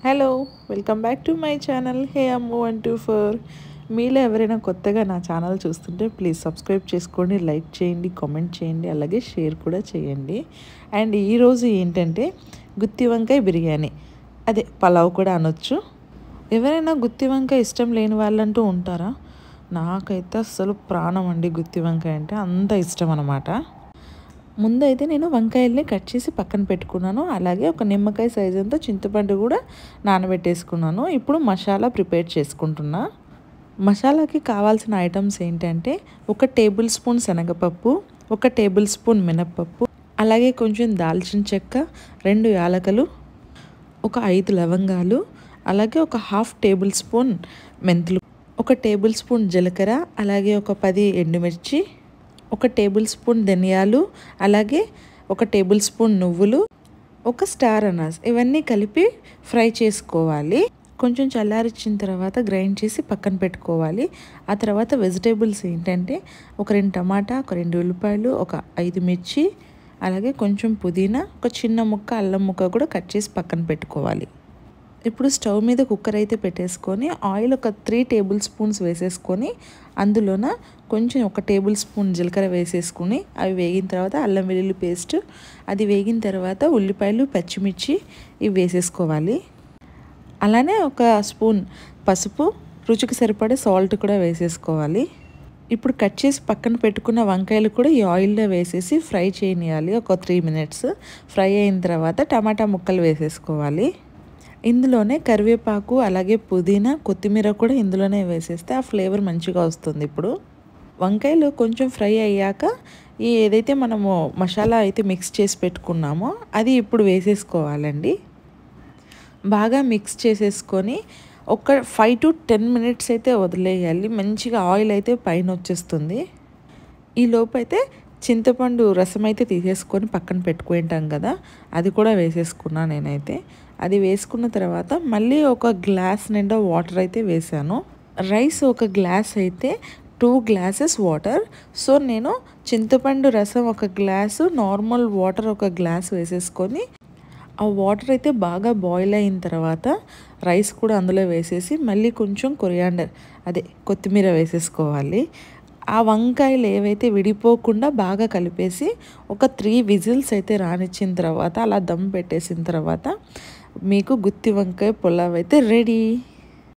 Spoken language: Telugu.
Hello welcome back to my channel hey Ammu 124. మీలో ఎవరైనా కొత్తగా నా ఛానల్ చూస్తుంటే ప్లీజ్ సబ్స్క్రైబ్ చేసుకోండి, లైక్ చేయండి, కామెంట్ చేయండి, అలాగే షేర్ కూడా చేయండి. అండ్ ఈరోజు ఏంటంటే గుత్తి వంకాయ బిర్యానీ, అదే పలావ్ కూడా అనొచ్చు. ఎవరైనా గుత్తి వంకాయ ఇష్టం లేని వాళ్ళంటూ ఉంటారా? నాకైతే అస్సలు ప్రాణం అండి గుత్తి వంకాయ అంటే, అంత ఇష్టం అన్నమాట. ముందైతే నేను వంకాయల్ని కట్ చేసి పక్కన పెట్టుకున్నాను. అలాగే ఒక నిమ్మకాయ సైజ్ అంతా చింతపండు కూడా నానబెట్టేసుకున్నాను. ఇప్పుడు మసాలా ప్రిపేర్ చేసుకుంటున్నా. మసాలాకి కావాల్సిన ఐటమ్స్ ఏంటంటే 1 టేబుల్ స్పూన్ శనగపప్పు, 1 టేబుల్ స్పూన్ మినప్పప్పు, అలాగే కొంచెం దాల్చిన చెక్క, 2 యాలకులు, ఒక 5 లవంగాలు, అలాగే ఒక 1/2 టేబుల్ స్పూన్ మెంతులు, 1 టేబుల్ స్పూన్ జీలకర్ర, అలాగే ఒక 10 ఎండుమిర్చి, 1 టేబుల్ స్పూన్ ధనియాలు, అలాగే 1 టేబుల్ స్పూన్ నువ్వులు, 1 స్టార్ అనాస్, ఇవన్నీ కలిపి ఫ్రై చేసుకోవాలి. కొంచెం చల్లారించిన తర్వాత గ్రైండ్ చేసి పక్కన పెట్టుకోవాలి. ఆ తర్వాత వెజిటేబుల్స్ ఏంటంటే ఒక 2 టమాటా, ఒక 2 ఉల్లిపాయలు, ఒక 5 మిర్చి, అలాగే కొంచెం పుదీనా, ఒక చిన్న ముక్క అల్లం ముక్క కూడా కట్ చేసి పక్కన పెట్టుకోవాలి. ఇప్పుడు స్టవ్ మీద కుక్కర్ అయితే పెట్టేసుకొని ఆయిల్ ఒక 3 టేబుల్ స్పూన్స్ వేసేసుకొని అందులోన కొంచెం 1 టేబుల్ స్పూన్ జీలకర్ర వేసేసుకుని అవి వేగిన తర్వాత అల్లం వెల్లుల్లి పేస్ట్, అది వేగిన తర్వాత ఉల్లిపాయలు, పచ్చిమిర్చి ఇవి వేసేసుకోవాలి. అలానే 1 స్పూన్ పసుపు, రుచికి సరిపడే సాల్ట్ కూడా వేసేసుకోవాలి. ఇప్పుడు కట్ చేసి పక్కన పెట్టుకున్న వంకాయలు కూడా ఈ ఆయిల్లో వేసేసి ఫ్రై చేయనియాలి. ఒక 3 మినిట్స్ ఫ్రై అయిన తర్వాత టమాటా ముక్కలు వేసేసుకోవాలి. ఇందులోనే కరివేపాకు, అలాగే పుదీనా, కొత్తిమీర కూడా ఇందులోనే వేసేస్తే ఆ ఫ్లేవర్ మంచిగా వస్తుంది. ఇప్పుడు వంకాయలు కొంచెం ఫ్రై అయ్యాక ఈ ఏదైతే మనము మసాలా అయితే మిక్స్ చేసి పెట్టుకున్నామో అది ఇప్పుడు వేసేసుకోవాలండి. బాగా మిక్స్ చేసేసుకొని ఒక 5 to 10 మినిట్స్ అయితే వదిలేయాలి. మంచిగా ఆయిల్ అయితే పైన వచ్చేస్తుంది. ఈ లోపు అయితే చింతపండు రసం అయితే తీసేసుకొని పక్కన పెట్టుకుంటాం కదా, అది కూడా వేసేసుకున్నా నేనైతే. అది వేసుకున్న తర్వాత మళ్ళీ ఒక గ్లాస్ నిండా వాటర్ అయితే వేసాను. రైస్ ఒక గ్లాస్ అయితే 2 గ్లాసెస్ వాటర్. సో నేను చింతపండు రసం 1 గ్లాసు, నార్మల్ వాటర్ 1 గ్లాస్ వేసేసుకొని ఆ వాటర్ అయితే బాగా బాయిల్ అయిన తర్వాత రైస్ కూడా అందులో వేసేసి మళ్ళీ కొంచెం కొరియాండర్, అదే కొత్తిమీర వేసేసుకోవాలి. ఆ వంకాయలు ఏవైతే విడిపోకుండా బాగా కలిపేసి ఒక 3 విజిల్స్ అయితే రానిచ్చిన తర్వాత అలా దమ్ పెట్టేసిన తర్వాత మీకు గుత్తి వంకాయ పులావ్ అయితే రెడీ.